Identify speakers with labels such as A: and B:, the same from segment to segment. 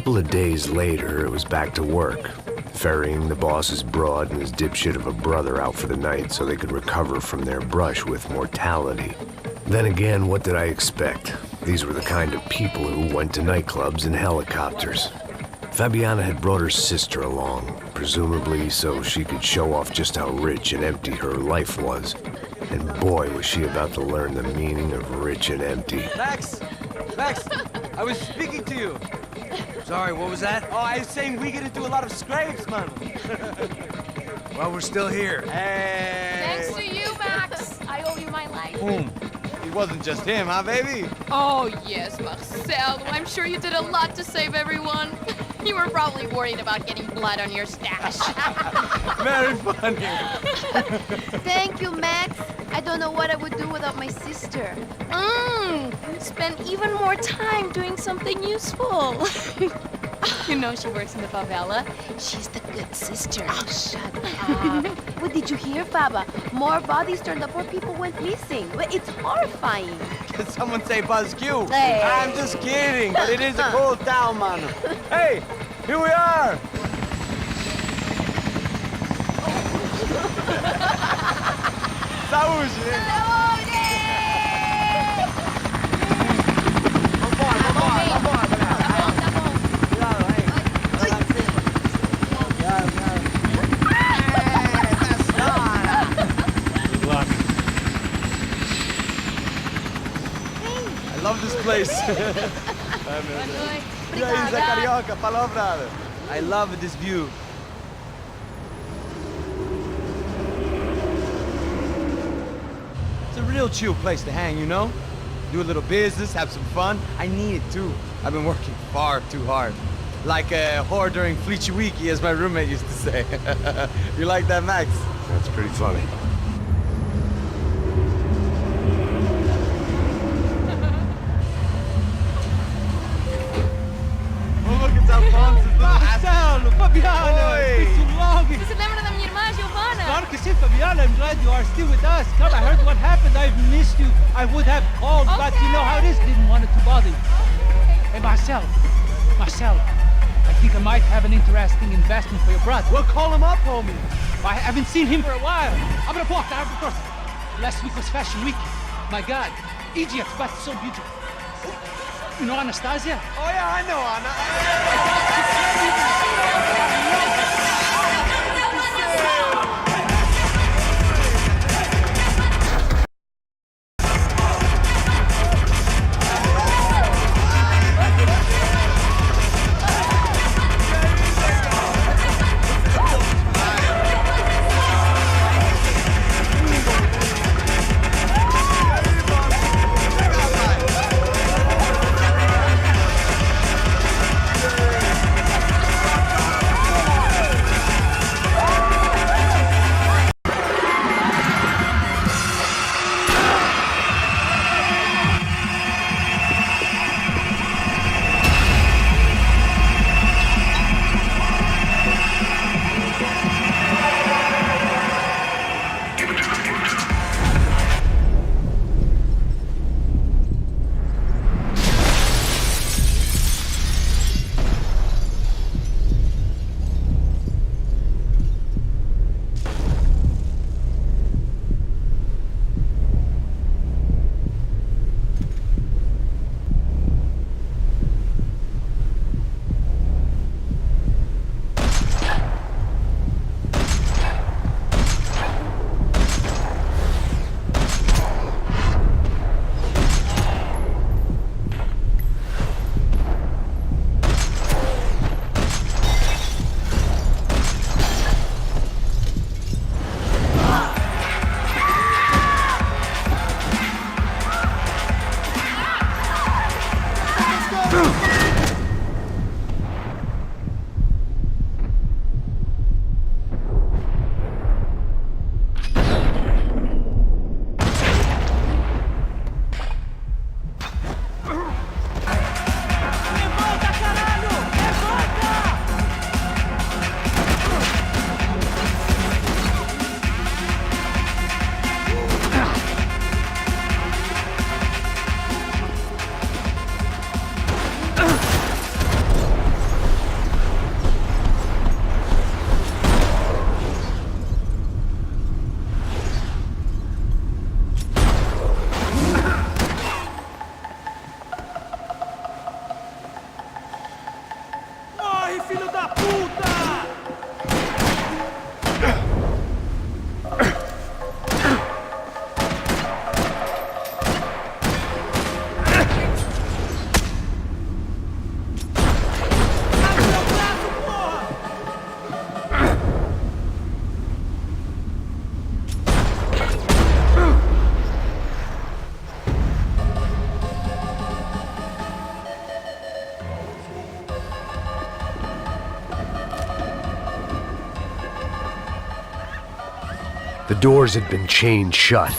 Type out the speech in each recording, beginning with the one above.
A: couple of days later, it was back to work, ferrying the boss's broad and his dipshit of a brother out for the night so they could recover from their brush with mortality. Then again, what did I expect? These were the kind of people who went to nightclubs in helicopters. Fabiana had brought her sister along, presumably so she could show off just how rich and empty her life was. And boy, was she about to learn the meaning of rich and empty.
B: Max! Max! I was speaking to you.
C: Sorry, what was that?
B: Oh, I was saying we get to do a lot of scrapes, man.
C: Well, we're still here.
B: Hey!
D: Thanks to you, Max. I owe you my life.
B: Boom. It wasn't just him, huh, baby?
D: Oh, yes, Marcelo. I'm sure you did a lot to save everyone. You were probably worried about getting blood on your stash.
B: Very funny.
E: Thank you, Max. I don't know what I would do without my sister.
D: Spend even more time doing something useful. You know she works in the favela. She's the good sister.
E: Oh, shut up. What did you hear, Faba? More bodies turned up where people went missing. Well, it's horrifying.
B: Did someone say Buzz Q?
E: Hey.
B: I'm just kidding, but it is a cool town, man. Hey, here we are. Saúde! I love this place. Carioca, palavra. I love this view. It's a real chill place to hang, you know? Do a little business, have some fun. I need it too. I've been working far too hard. Like a whore during Fleechy Weeky, as my roommate used to say. You like that, Max?
A: That's pretty funny.
F: Marcelo, Fabiana, it's been too long.
D: Você se lembra da minha irmã, Giovanna?
F: Claro que sim, Fabiana. I'm glad you are still with us. Come, I heard what happened. I've missed you. I would have called, but you know how it is. Didn't want it to bother you. Hey, Marcelo, I think I might have an interesting investment for your brother.
B: Well, call him up, homie.
F: I haven't seen him for a while. Abre a porta, abre a porta. Last week was Fashion Week. My God, Egypt, but so beautiful. You know Anastasia?
B: Oh, yeah, I know Anna.
A: The doors had been chained shut.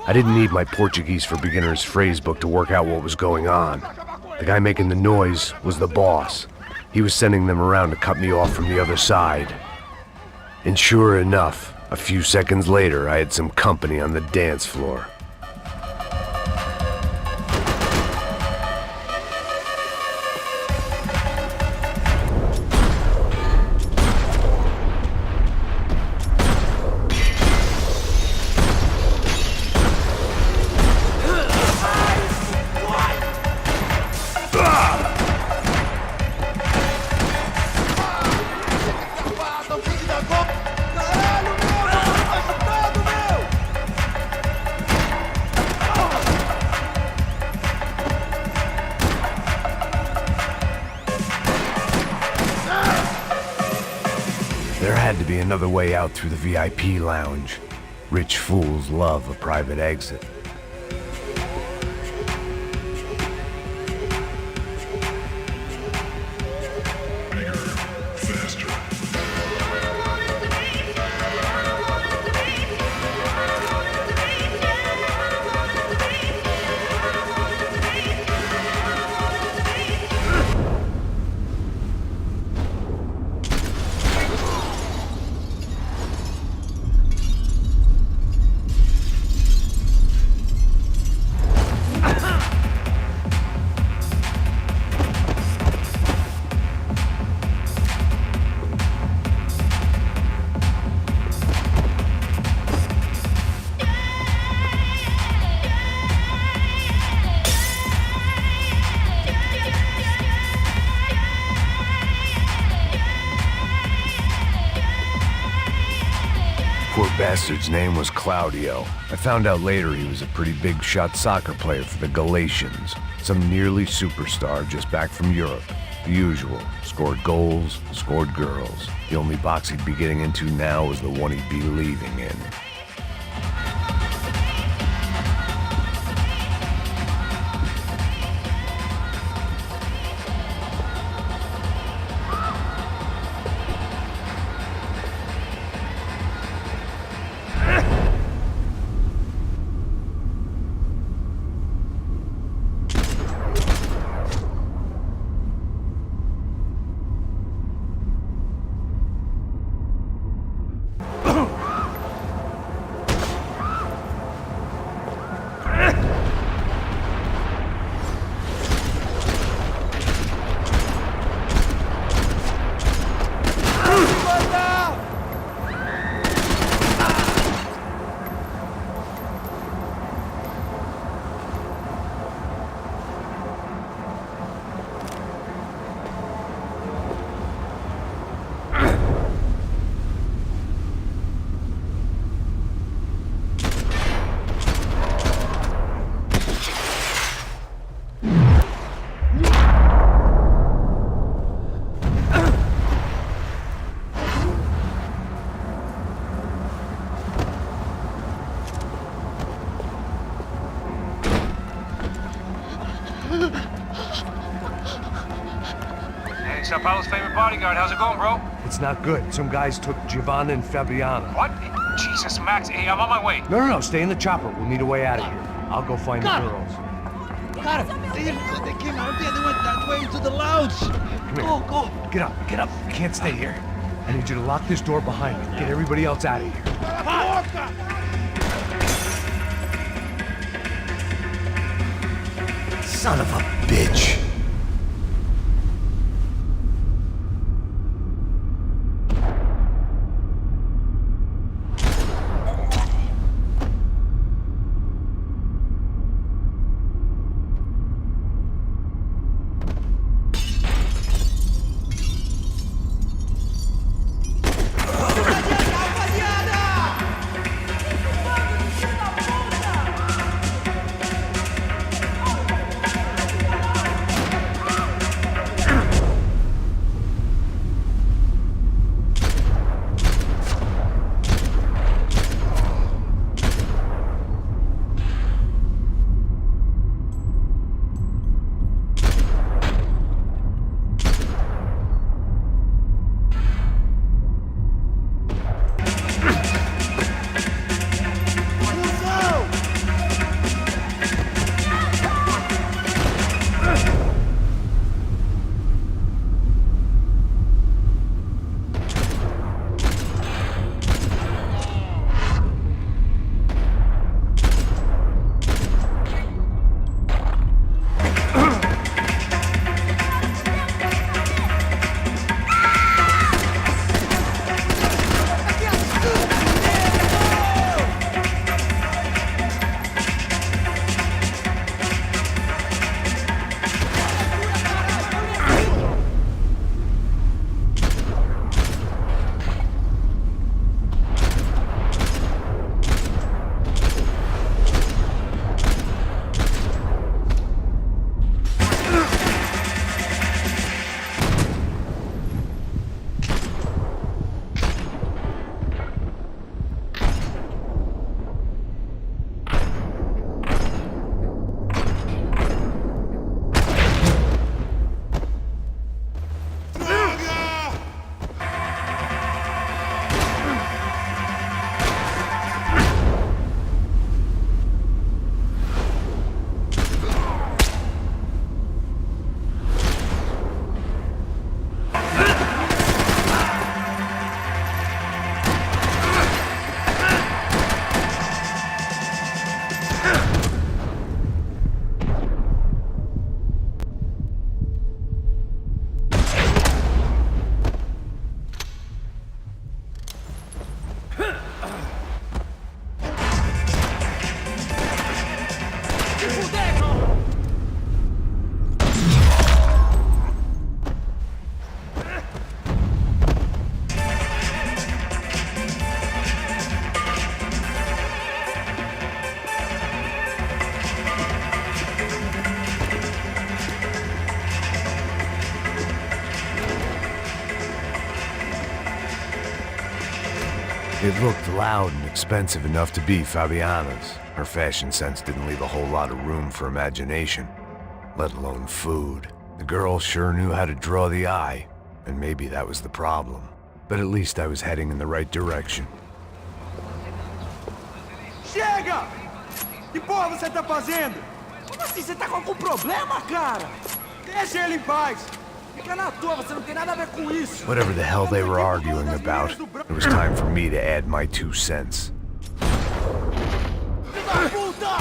A: I didn't need my Portuguese for Beginners phrase book to work out what was going on. The guy making the noise was the boss. He was sending them around to cut me off from the other side. And sure enough, a few seconds later, I had some company on the dance floor. There had to be another way out through the VIP lounge. Rich fools love a private exit. Poor bastard's name was Claudio. I found out later he was a pretty big shot soccer player for the Galatians. Some nearly superstar just back from Europe. The usual. Scored goals, scored girls. The only box he'd be getting into now was the one he'd be leaving in.
G: Sao Paulo's favorite bodyguard. How's it going, bro?
A: It's not good. Some guys took Giovanna and Fabiana.
G: What? Jesus, Max. Hey, I'm on my way.
A: No, stay in the chopper. We'll need a way out of here. I'll go find the girls.
F: Got it. They came out there. They went that way into the lounge.
A: Come here.
F: Go.
A: Get up. You can't stay here. I need you to lock this door behind me. Get everybody else out of here. Son of a bitch. It looked loud and expensive enough to be Fabiana's. Her fashion sense didn't leave a whole lot of room for imagination, let alone food. The girl sure knew how to draw the eye, and maybe that was the problem. But at least I was heading in the right direction.
H: Chega! Que porra você tá fazendo? Como assim? Você tá com algum problema, cara? Deixa ele em paz. Fica na tua, você não tem nada a ver com isso.
A: Whatever the hell they were arguing about, it was time for me to add my 2 cents.
H: Filho da puta!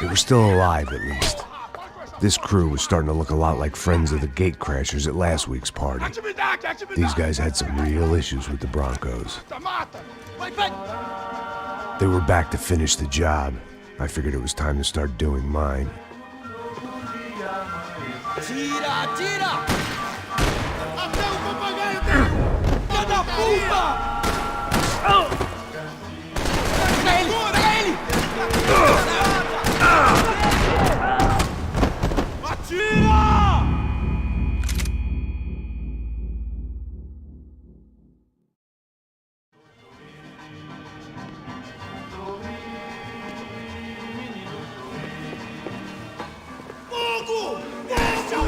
A: They were still alive, at least. This crew was starting to look a lot like friends of the gatecrashers at last week's party. These guys had some real issues with the Broncos. They were back to finish the job. I figured it was time to start doing mine.
H: Tira, tira! Até o papagaio tem... Filho da puta! Pega ele! Pega ele! Atira! Fogo! Deixa!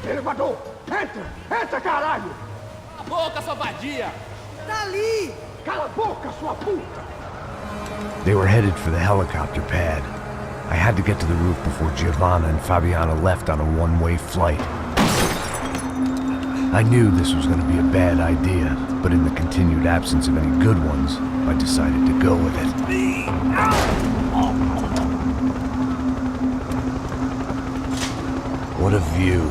I: Elevador! Entra! Entra, caralho!
H: Cala a boca, sua vadia!
I: Tá ali! Cala a boca, sua puta!
A: They were headed for the helicopter pad. I had to get to the roof before Giovanna and Fabiana left on a one-way flight. I knew this was going to be a bad idea, but in the continued absence of any good ones, I decided to go with it. What a view.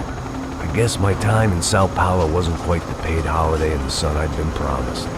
A: I guess my time in Sao Paulo wasn't quite the paid holiday in the sun I'd been promised.